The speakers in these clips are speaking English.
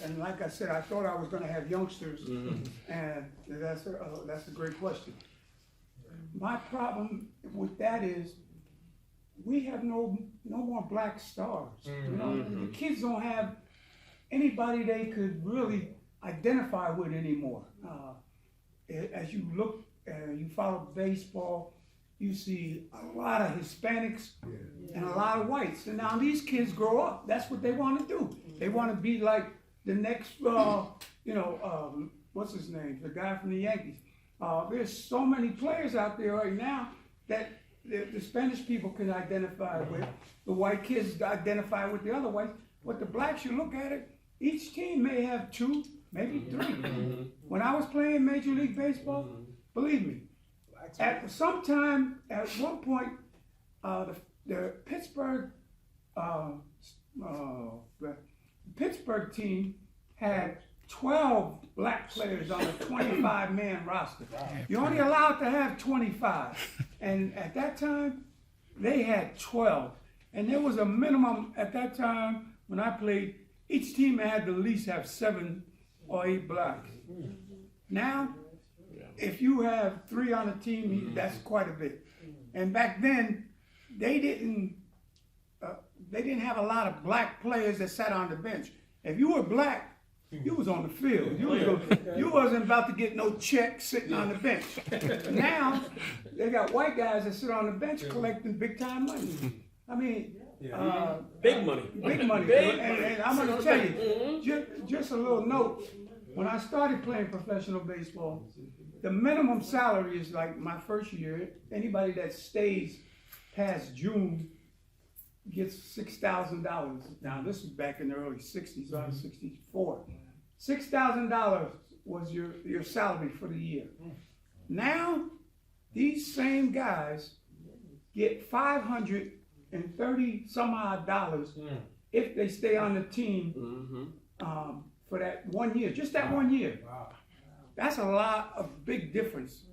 and like I said, I thought I was going to have youngsters, and that's a great question. My problem with that is we have no more black stars. You know, the kids don't have anybody they could really identify with anymore. As you look, you follow baseball, you see a lot of Hispanics and a lot of whites. And now these kids grow up. That's what they want to do. They want to be like the next, what's his name? The guy from the Yankees. There's so many players out there right now that the Spanish people can identify with. The white kids identify with the other whites. But the blacks, you look at it, each team may have 2, maybe 3. When I was playing Major League Baseball, believe me, at one point, the Pittsburgh team had 12 black players on a 25-man roster. You're only allowed to have 25. And at that time, they had 12. And there was a minimum at that time when I played, each team had to at least have 7 or 8 blacks. Now, if you have 3 on a team, that's quite a bit. And back then, they didn't have a lot of black players that sat on the bench. If you were black, you was on the field. You wasn't about to get no check sitting on the bench. Now, they got white guys that sit on the bench collecting big time money. I mean, big money. Big money. And I'm going to tell you, just a little note. When I started playing professional baseball, the minimum salary is like my first year. Anybody that stays past June gets $6,000. Now this was back in the early '60s, I was 64. $6,000 was your salary for the year. Now these same guys get $530 some odd dollars if they stay on the team for that 1 year, just that 1 year. That's a lot of big difference.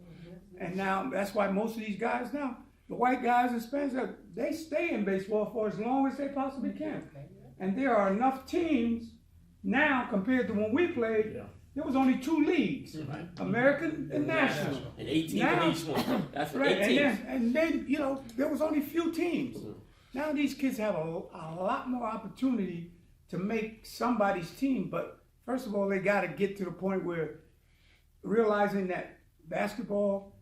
And now that's why most of these guys now, the white guys and Spanish, they stay in baseball for as long as they possibly can. And there are enough teams now compared to when we played. There was only 2 leagues, American and National. And 18 in each one. That's right. 18. And then, you know, there was only few teams. Now these kids have a lot more opportunity to make somebody's team. But first of all, they got to get to the point where realizing that basketball,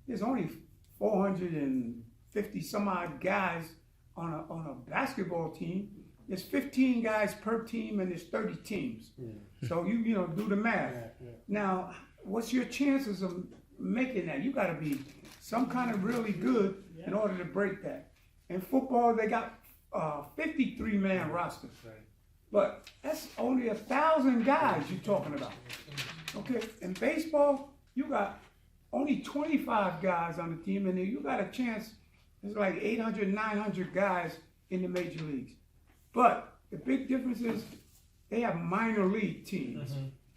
there's only 450 some odd guys on a basketball team. There's 15 guys per team and there's 30 teams. So you know, do the math. Now, what's your chances of making that? You got to be some kind of really good in order to break that. In football, they got 53-man rosters. But that's only 1,000 guys you're talking about. Okay, in baseball, you got only 25 guys on the team, and then you got a chance, there's like 800, 900 guys in the major leagues. But the big difference is they have minor league teams.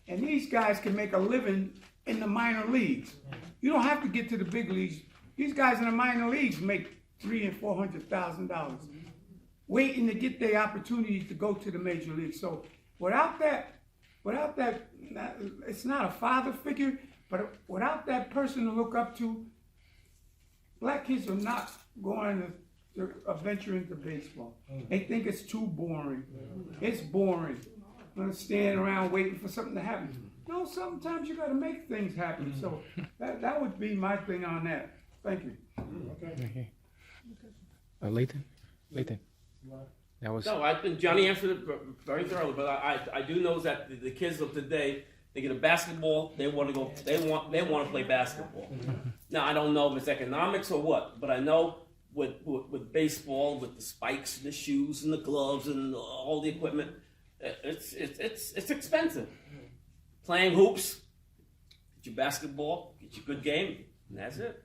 And these guys can make a living in the minor leagues. You don't have to get to the big leagues. These guys in the minor leagues make $300,000 and $400,000, waiting to get their opportunity to go to the major league. So without that, it's not a father figure, but without that person to look up to, black kids are not going to venture into baseball. They think it's too boring. It's boring. I'm gonna stand around waiting for something to happen. No, sometimes you gotta make things happen. So that would be my thing on that. Thank you. Okay. Lathan? That was... No, I think Johnny answered it very thoroughly, but I do know that the kids of today, they get a basketball, they want to play basketball. Now I don't know if it's economics or what, but I know with baseball, with the spikes and the shoes and the gloves and all the equipment, it's expensive. Playing hoops, get your basketball, get your good game, and that's it.